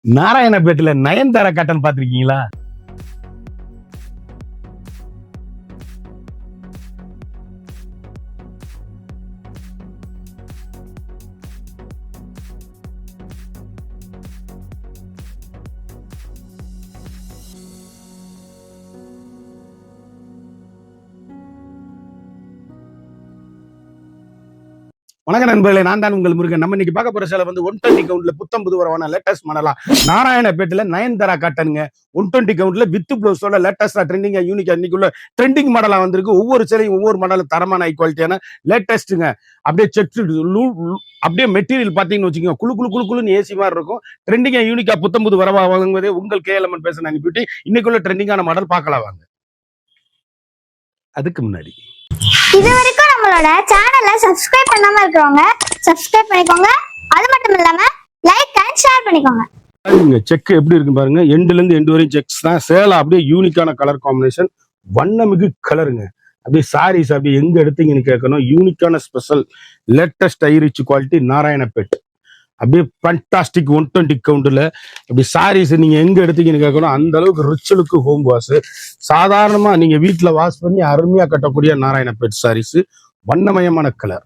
நாராயணபேட்டில Nayanthara cotton பாத்திருக்கீங்களா? வணக்கம் நண்பர்களே, நான் தான் உங்கள் முருகன். நம்ம இன்னைக்கு பார்க்க போற சேலை வந்து 120 கவுண்ட்ல புத்தம் புது வரவான லேட்டஸ்ட் மாடலா நாராயணபேட்டில நயன்தாரா காட்டனுங்க. 120 கவுண்ட்ல வித் பிளவுஸோட லேட்டஸ்டா ட்ரெண்டிங்கா யூனிக்கா இன்னைக்குள்ள ட்ரெண்டிங் மாடலா வந்திருக்கு. ஒவ்வொரு சேலையும் ஒவ்வொரு மாடலும் தரமான ஹை குவாலிட்டியான லேட்டஸ்ட்டுங்க. அப்படியே செக் அப்படியே மெட்டீரியல் பாத்தீங்கன்னு வச்சுக்கோங்க, குழு குழு குழு குழுன்னு ஏசி மாதிரி இருக்கும். ட்ரெண்டிங்கா யூனிக்கா புத்தம் புது வரவா வாங்குவதே உங்கள் கேஎல்எம் பேச அனுப்பிட்டு இன்னைக்குள்ள ட்ரெண்டிங்கான மாடல் பார்க்கலாம் வாங்க. அதுக்கு முன்னாடி இது வரைக்கும் நம்மளோட சேனலை சப்ஸ்கிரைப் பண்ணாம இருக்கிறவங்க சப்ஸ்கிரைப் பண்ணிக்கோங்க. அது மட்டும் இல்லாம லைக் அண்ட் ஷேர் பண்ணிக்கோங்க. செக் எப்படி இருக்கு பாருங்க. எண்ட்ல இருந்து எண்டு வரையும் செக்ஸ் தான். சேலை அப்படியே யூனிக்கான கலர் காம்பினேஷன், வண்ணமிகு கலருங்க. அப்படியே சாரீஸ் அப்படியே எங்க எடுத்தீங்கன்னு கேட்கணும். யூனிக்கான ஸ்பெஷல் லேட்டஸ்ட் ஐரிச் குவாலிட்டி நாராயணபேட். அப்படியே ஃபண்டாஸ்டிக் 120 கவுண்ட்ல அப்படி சாரீஸ் நீங்க எங்க எடுத்தீங்கன்னு கேட்கணும். அந்த அளவுக்கு ரிச்சலுக்கு ஹோம் வாஷ். சாதாரணமா நீங்க வீட்டுல வாஷ் பண்ணி அருமையா கட்டக்கூடிய நாராயணபேட் சாரீஸ். வண்ணமயமான கலர்,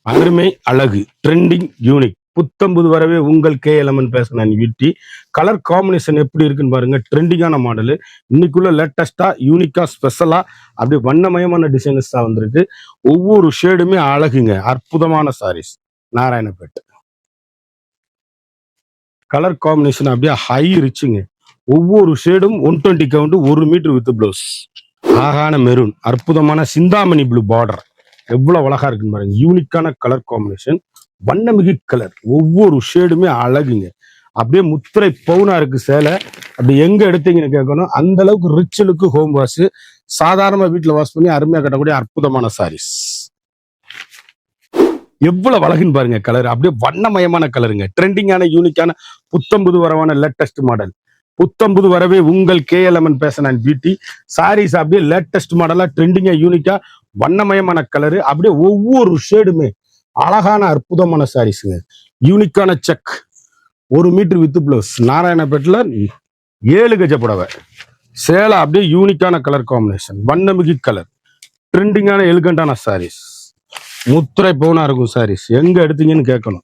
அருமை, அழகு, ட்ரெண்டிங், யூனிக். புத்தம்புது வரவே உங்கள் கேஎல்எம்னு பேசுறேன் வீட்டி. கலர் காம்பினேஷன் எப்படி இருக்குன்னு பாருங்க. ட்ரெண்டிங்கான மாடலு, இன்னைக்குள்ள லேட்டஸ்டா யூனிக்கா ஸ்பெஷலா அப்படியே வண்ணமயமான டிசைன்ஸ் தான் வந்திருக்கு. ஒவ்வொரு ஷேடுமே அழகுங்க. அற்புதமான சாரீஸ் நாராயணபேட். கலர் காம்பினேஷன் அப்படியே ஹை ரிச்சுங்க. ஒவ்வொரு ஷேடும் 120 கவுண்ட், 1 மீட்டர் வித் பிளவுஸ். ஆகான மெரூன், அற்புதமான சிந்தாமணி ப்ளூ பார்டர். எவ்வளவு அழகா இருக்குன்னு பாருங்க. யூனிக்கான கலர் காம்பினேஷன், வண்ணமிகு கலர். ஒவ்வொரு ஷேடுமே அழகுங்க. அப்படியே முத்திரை பவுனா இருக்கு சேலை. அப்படி எங்க எடுத்தீங்கன்னு கேட்கணும். அந்த அளவுக்கு ரிச்சலுக்கு ஹோம் வாஷ். சாதாரண வீட்டுல வாஷ் பண்ணி அருமையா கட்டக்கூடிய அற்புதமான சாரீஸ். எவ்வளவு அழகுன்னு பாருங்க. கலர் அப்படியே வண்ணமயமான கலருங்க. ட்ரெண்டிங்கான யூனிக்கான புத்தம்புது வரவான லேட்டஸ்ட் மாடல். புத்தம்புது வரவே உங்கள் கேஎல்எம்என் பேசன் பியூட்டி சாரீஸ். அப்படியே லேட்டஸ்ட் மாடலா ட்ரெண்டிங்கா யூனிக்கா வண்ணமயமான கலரு. அப்படியே ஒவ்வொரு ஷேடுமே அழகான அற்புதமான சாரீஸுங்க. யூனிக்கான செக், 1 மீட்டர் வித் பிளவுஸ். நாராயணபேட்டில் 7 கஜ புடவை சேலை. அப்படியே யூனிக்கான கலர் காம்பினேஷன், வண்ணமிகு கலர், ட்ரெண்டிங்கான எலிகண்டான சாரீஸ். முத்திரை பவுனா இருக்கும் சாரீஸ். எங்க எடுத்தீங்கன்னு கேட்கணும்.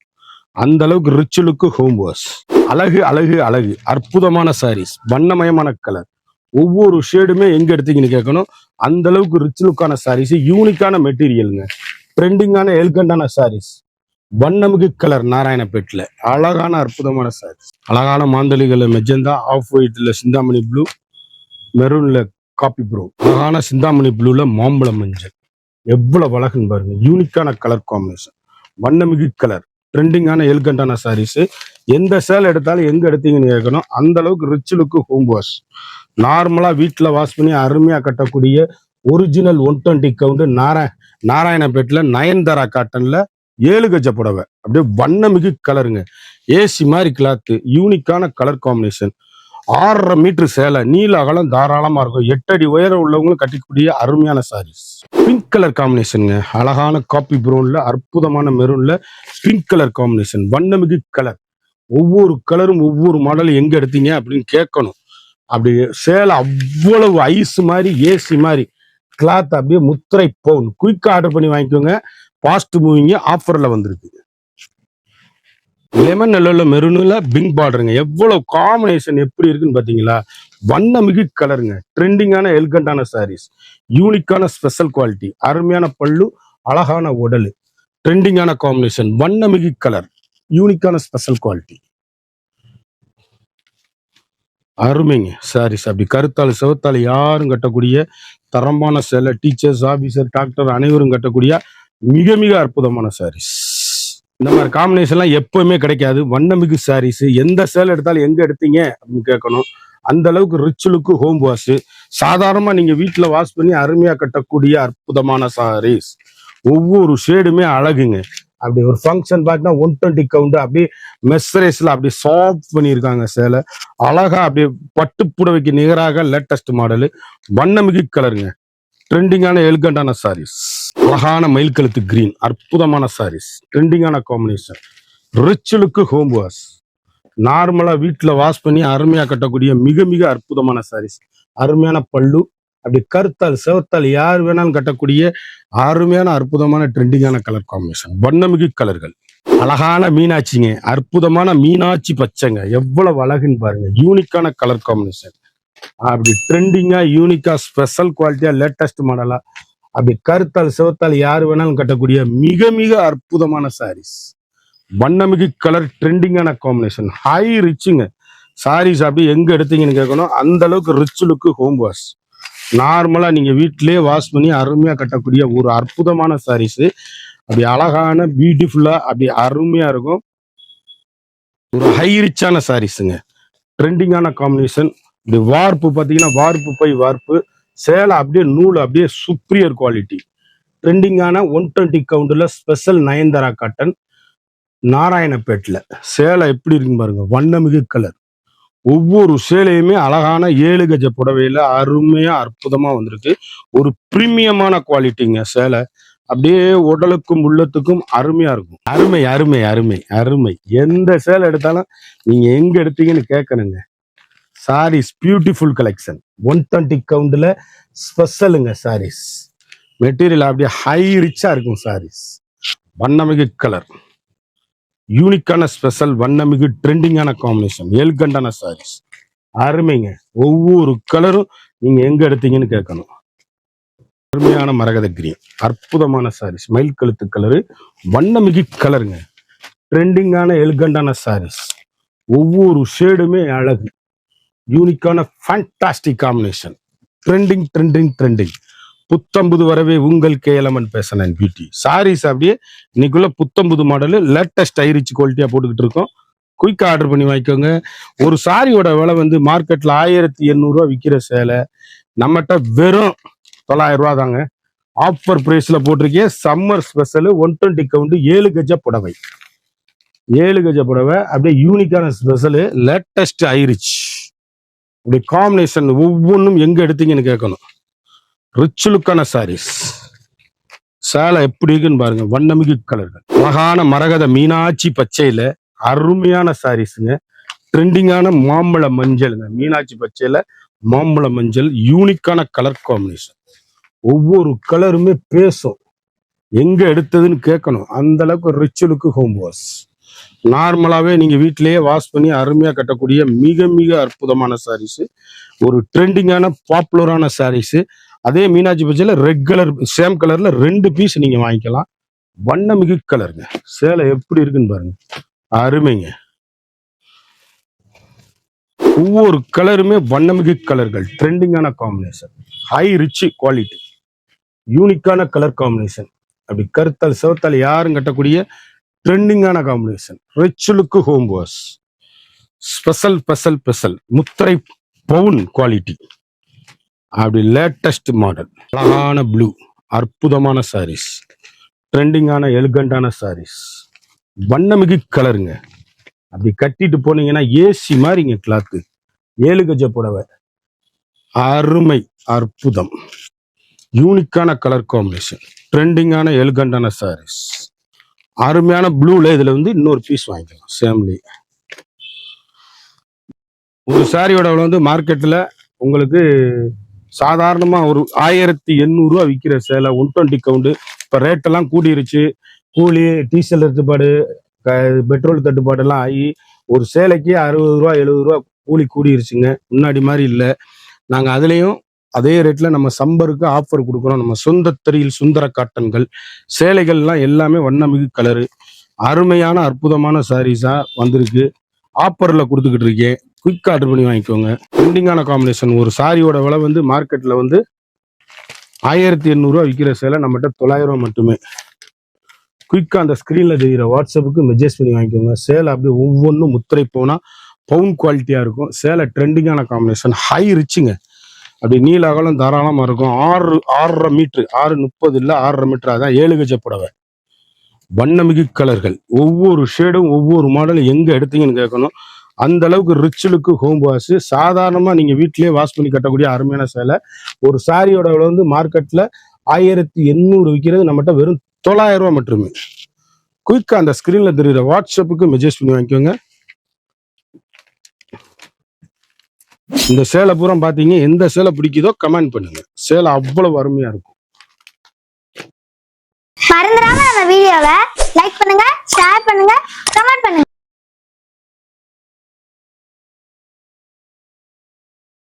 அந்த அளவுக்கு ரிச் லுக்கு ஹோம் வாஷ். அழகு அழகு அழகு, அற்புதமான சாரீஸ், வண்ணமயமான கலர். ஒவ்வொரு ஷேடுமே எங்க எடுத்தீங்கன்னு கேட்கணும். அந்த அளவுக்கு ரிச் லுக்கான சாரீஸ், யூனிக்கான மெட்டீரியலுங்க. ட்ரெண்டிங்கான எலிகண்டான சாரீஸ், வண்ணமிகு கலர். நாராயணபேட்டில் அழகான அற்புதமான சாரீஸ். அழகான மாந்தளிகள் மெஜந்தா, ஆஃப் ஒயிட்ல சிந்தாமணி ப்ளூ, மெரூன்ல காப்பி ப்ரோ, அழகான சிந்தாமணி ப்ளூல மாம்பழம் மஞ்சள். எவ்வளவு அழகுன்னு பாருங்க. யூனிக்கான கலர் காம்பினேஷன், வண்ணமிகு கலர், ட்ரெண்டிங்கான எலிகண்டான சாரீஸ். எந்த சேலை எடுத்தாலும் எங்க எடுத்தீங்கன்னு கேட்கணும். அந்த அளவுக்கு ரிச் லுக்கு ஹோம் வாஷ். நார்மலா வீட்டுல வாஷ் பண்ணி அருமையா கட்டக்கூடிய ஒரிஜினல் 120 கவுண்ட் நாராயணபேட்டில் நயன்தாரா காட்டன்ல 7 கஜ புடவை. அப்படியே வண்ணமிகு கலருங்க. ஏசி மாதிரி கிளாத்து, யூனிக்கான கலர் காம்பினேஷன். 6.5 மீட்டர் சேலை, நீல அகலம் தாராளமா இருக்கும். 8 அடி உயரம் உள்ளவங்களும் கட்டிக்கூடிய அருமையான சாரீஸ். Pink colour காம்பினேஷனுங்க. அழகான காப்பி ப்ரௌன்ல, அற்புதமான மெரூன்ல பிங்க் கலர் காம்பினேஷன், வண்ணமிகு கலர். ஒவ்வொரு கலரும் ஒவ்வொரு மாடலும் எங்க எடுத்தீங்க அப்படின்னு கேட்கணும். அப்படி சேலை அவ்வளவு ஐஸ் மாதிரி, ஏசி மாதிரி கிளாத். அப்படியே முத்திரை பவுன். குயிக்கா ஆர்டர் பண்ணி வாங்கிக்கோங்க. ஃபாஸ்ட் மூவிங்க, ஆஃபர்ல வந்திருக்கு. லெமன் எல்லோல மெரூன்ல பிங்க் பார்டருங்க. எவ்வளவு காம்பினேஷன் எப்படி இருக்குன்னு பாத்தீங்களா? வண்ணமிகு கலருங்க. ட்ரெண்டிங்கான எலிகண்டான சாரீஸ், யூனிக்கான ஸ்பெஷல் குவாலிட்டி, அருமையான பல்லு, அழகான உடல், ட்ரெண்டிங்கான காம்பினேஷன், வண்ணமிகு கலர், யூனிக்கான ஸ்பெஷல் குவாலிட்டி. அருமைங்க சாரீஸ். அப்படி கருத்தாள் சிவத்தாள் யாரும் கட்டக்கூடிய தரமான சேலை. டீச்சர்ஸ், ஆபீசர், டாக்டர் அனைவரும் கட்டக்கூடிய மிக மிக அற்புதமான சாரீஸ். இந்த மாதிரி காம்பினேஷன்லாம் எப்பவுமே கிடைக்காது. வண்ணமிகு சாரீஸ். எந்த சேலை எடுத்தாலும் எங்க எடுத்தீங்க அப்படின்னு கேட்கணும். அந்த அளவுக்கு ரிச் லுக்கு ஹோம் வாஷ். சாதாரணமா நீங்க வீட்டுல வாஷ் பண்ணி அருமையா கட்டக்கூடிய அற்புதமான சாரீஸ். ஒவ்வொரு ஷேடுமே அழகுங்க. அப்படி ஒரு ஃபங்க்ஷன் பார்த்தீங்கன்னா 120 கவுண்ட் அப்படியே மெஸ்ரேஸ்ல அப்படியே சாஃப்ட் பண்ணியிருக்காங்க சேலை. அழகா அப்படியே பட்டு புடவைக்கு நிகராக லேட்டஸ்ட் மாடலு, வண்ணமிகு கலருங்க. ட்ரெண்டிங்கான எலிகண்டான சாரீஸ். அழகான மயில் கழுத்து கிரீன், அற்புதமான சாரீஸ், ட்ரெண்டிங்கான combination, rich look home wash. நார்மலா வீட்டுல வாஷ் பண்ணி அருமையா கட்டக்கூடிய மிக மிக அற்புதமான சாரீஸ். அருமையான பல்லு, அப்படி கருத்தால் செவத்தால் யார் வேணாலும் கட்டக்கூடிய அருமையான அற்புதமான ட்ரெண்டிங்கான கலர் காம்பினேஷன். வண்ணமிகு கலர்கள். அழகான மீனாட்சிங்க, அற்புதமான மீனாட்சி பச்சைங்க, எவ்வளவு அழகுன்னு பாருங்க. யூனிக்கான கலர் காம்பினேஷன். அப்படி ட்ரெண்டிங்கா யூனிக்கா ஸ்பெஷல் குவாலிட்டியா லேட்டஸ்ட் மாடலா அப்படி கருத்தால் செவத்தால் யார் வேணாலும் கட்டக்கூடிய மிக மிக அற்புதமான சாரீஸ். வண்ணமிகு கலர் ட்ரெண்டிங்கான காம்பினேஷன். ஹை ரிச்சுங்க சாரீஸ். அப்படி எங்க எடுத்தீங்கன்னு கேட்கணும், அந்த அளவுக்கு ரிச் லுக்கு ஹோம் வாஷ். நார்மலா நீங்க வீட்டிலேயே வாஷ் பண்ணி அருமையா கட்டக்கூடிய ஒரு அற்புதமான சாரீஸ். அப்படி அழகான பியூட்டிஃபுல்லா அப்படி அருமையா இருக்கும். ஒரு ஹை ரிச்சான சாரீஸுங்க. ட்ரெண்டிங்கான காம்பினேஷன். இப்படி வார்ப்பு பார்த்தீங்கன்னா வார்ப்பு பை வார்ப்பு சேலை அப்படியே நூல் அப்படியே சுப்ரியர் குவாலிட்டி. ட்ரெண்டிங்கான 120 கவுண்டில் ஸ்பெஷல் நயன்தாரா காட்டன் நாராயணப்பேட்டில் சேலை எப்படி இருக்குன்னு பாருங்க. வண்ணமிகு கலர். ஒவ்வொரு சேலையுமே அழகான 7 கஜ புடவையில அருமையா அற்புதமா வந்திருக்கு. ஒரு பிரீமியமான குவாலிட்டிங்க சேலை. அப்படியே உடலுக்கும் உள்ளத்துக்கும் அருமையா இருக்கும். அருமை அருமை அருமை அருமை. எந்த சேலை எடுத்தாலும் நீங்க எங்க எடுத்தீங்கன்னு கேட்கணுங்க. Sarees beautiful collection. 120 கவுண்டில் ஸ்பெஷலுங்க சாரீஸ். மெட்டீரியல் அப்படியே ஹை ரிச்சா இருக்கும் சாரீஸ். வண்ணமிகு கலர், யூனிக்கான ஸ்பெஷல் வண்ணமிகு ட்ரெண்டிங்கான காம்பினேஷன், எல்கண்டான சாரீஸ். அருமைங்க. ஒவ்வொரு கலரும் நீங்க எங்க எடுத்தீங்கன்னு கேட்கணும். அருமையான மரகத கிரீன், அற்புதமான சாரீஸ். மயில் கழுத்து கலரு, வண்ணமிகு கலருங்க. ட்ரெண்டிங்கான எல்கண்டான சாரீஸ். ஒவ்வொரு ஷேடுமே அழகு. யூனிக்கான fantastic combination. Trending trending trending. புத்தம்புது வரவே உங்கள் கேஎல்எம்என் பேஷன் அண்ட் பியூட்டி சாரீஸ். அப்படியே இன்னைக்குள்ள புத்தம்புது மாடலு லேட்டஸ்ட் ஐரிச் குவாலிட்டியா போட்டுக்கிட்டு இருக்கோம். குயிக்கா ஆர்டர் பண்ணி வாங்கிக்கோங்க. ஒரு சாரியோட விலை வந்து மார்க்கெட்ல 1800 விற்கிற சேலை நம்மகிட்ட வெறும் 900 ரூபா தாங்க. ஆஃபர் பிரைஸ்ல போட்டிருக்கேன். சம்மர் ஸ்பெஷல் 120 கவுண்ட் 7 கஜ புடவை. 7 கஜ புடவை அப்படியே யூனிக்கான ஸ்பெஷல் லேட்டஸ்ட் ஐரிச். இப்படி காம்பினேஷன் ஒவ்வொன்றும் எங்க எடுத்தீங்கன்னு கேட்கணும். ரிச் லுக்கான சாரீஸ். சேலை எப்படி இருக்குன்னு பாருங்க. வண்ணமிகு கலர்கள். அழகான மரகத மீனாட்சி பச்சையில அருமையான சாரீஸுங்க. ட்ரெண்டிங்கான மாம்பழ மஞ்சளுங்க. மீனாட்சி பச்சையில மாம்பழ மஞ்சள். யூனிக்கான கலர் காம்பினேஷன். ஒவ்வொரு கலருமே பேசும். எங்க எடுத்ததுன்னு கேட்கணும். அந்த அளவுக்கு ரிச் லுக்கு ஹோம் வாஷ். நார்மலாவே நீங்க வீட்டிலேயே வாஷ் பண்ணி அருமையா கட்டக்கூடிய மிக மிக அற்புதமான சாரீஸ். ஒரு ட்ரெண்டிங்கான பாப்புலரான சாரீஸ். அதே மீனாட்சி பச்சையில ரெட் கலர் சேம் கலர்ல 2 பீஸ் நீங்க வாங்கிக்கலாம். வண்ணமிகு கலருங்க. சேலை எப்படி இருக்குன்னு பாருங்க. அருமைங்க. ஒவ்வொரு கலருமே வண்ணமிகு கலர்கள். ட்ரெண்டிங்கான காம்பினேஷன். High rich quality. யூனிக்கான கலர் காம்பினேஷன். அப்படி கருத்தால் செவத்தால் யாரும் கட்டக்கூடிய ட்ரெண்டிங்கான combination. Rich look home wash. Special special special முத்திரை பவுன் குவாலிட்டி. அப்படி லேட்டஸ்ட் மாடல். அழகான ப்ளூ, அற்புதமான சாரீஸ். ட்ரெண்டிங்கான எலிகண்டான சாரீஸ். வண்ணமிகு கலருங்க. அப்படி கட்டிட்டு போனீங்கன்னா ஏசி மாதிரிங்க கிளாத்து. 7 கஜ புடவை. அருமை அற்புதம். யூனிக்கான கலர் காம்பினேஷன். ட்ரெண்டிங்கான எலிகண்டான சாரீஸ். அருமையான ப்ளூல இதுல வந்து இன்னொரு பீஸ் வாங்கிக்கலாம் சேம்லி. ஒரு சாரியோட வந்து மார்க்கெட்ல உங்களுக்கு சாதாரணமா ஒரு 1800 விற்கிற சேலை 120 கவுண்டு. இப்ப ரேட்டெல்லாம் கூடிருச்சு. கூலி, டீசல் தட்டுப்பாடு, பெட்ரோல் தட்டுப்பாடு எல்லாம் ஆகி ஒரு சேலைக்கு 60 ரூபா 70 ரூபா கூலி கூடிருச்சுங்க. முன்னாடி மாதிரி இல்லை. நாங்க அதுலயும் அதே ரேட்ல நம்ம சம்பருக்கு ஆஃபர் கொடுக்குறோம். நம்ம சொந்த தறியில் சுந்தர காட்டன்கள் சேலைகள்லாம் எல்லாமே வண்ணமிகு கலரு. அருமையான அற்புதமான சாரீஸா வந்திருக்கு. ஆஃபர்ல கொடுத்துக்கிட்டு இருக்கேன். குயிக் ஆர்டர் பண்ணி வாங்கிக்கோங்க. ட்ரெண்டிங்கான காம்பினேஷன். ஒரு சாரியோட விலை வந்து மார்க்கெட்ல வந்து 1800 விற்கிற சேலை நம்மகிட்ட 900 ரூபா மட்டுமே. குயிக்கா அந்த ஸ்கிரீன்ல தெரிகிற வாட்ஸ்அப்புக்கு மெசேஜ் பண்ணி வாங்கிக்கோங்க. சேலை அப்படியே ஒவ்வொன்றும் முத்திரை போனா பவுன் குவாலிட்டியா இருக்கும். சேலை ட்ரெண்டிங்கான காம்பினேஷன். ஹை ரிச்சுங்க. அப்படி நீல அகலம் தாராளமா இருக்கும். 6.5 மீட்டர், 6.30 இல்லை 6.5 மீட்டர். அதான் 7 கஜ புடவை. வண்ணமிகு கலர்கள். ஒவ்வொரு ஷேடும் ஒவ்வொரு மாடலும் எங்க எடுத்தீங்கன்னு கேட்கணும். அந்த அளவுக்கு ரிச் லுக்கு ஹோம் வாஷ். சாதாரணமா நீங்க வீட்டிலேயே வாஷ் பண்ணி கட்டக்கூடிய அருமையான சேலை. ஒரு சாரியோட விலை வந்து மார்க்கெட்ல 1800 விற்கிறது நம்மகிட்ட வெறும் 900 ரூபா மட்டுமே. குயிக்கா அந்த ஸ்கிரீன்ல தெரியுற வாட்ஸ்அப்புக்கு மெசேஜ் பண்ணி வாங்கிக்கோங்க. இந்த சேலை பூரா பாத்தீங்க, எந்த சேலை பிடிக்குதோ கமெண்ட் பண்ணுங்க. சேலை அவ்வளவு அருமையா இருக்கும். மறந்துடாம நம்ம வீடியோவை லைக் பண்ணுங்க, ஷேர் பண்ணுங்க, கமெண்ட் பண்ணுங்க.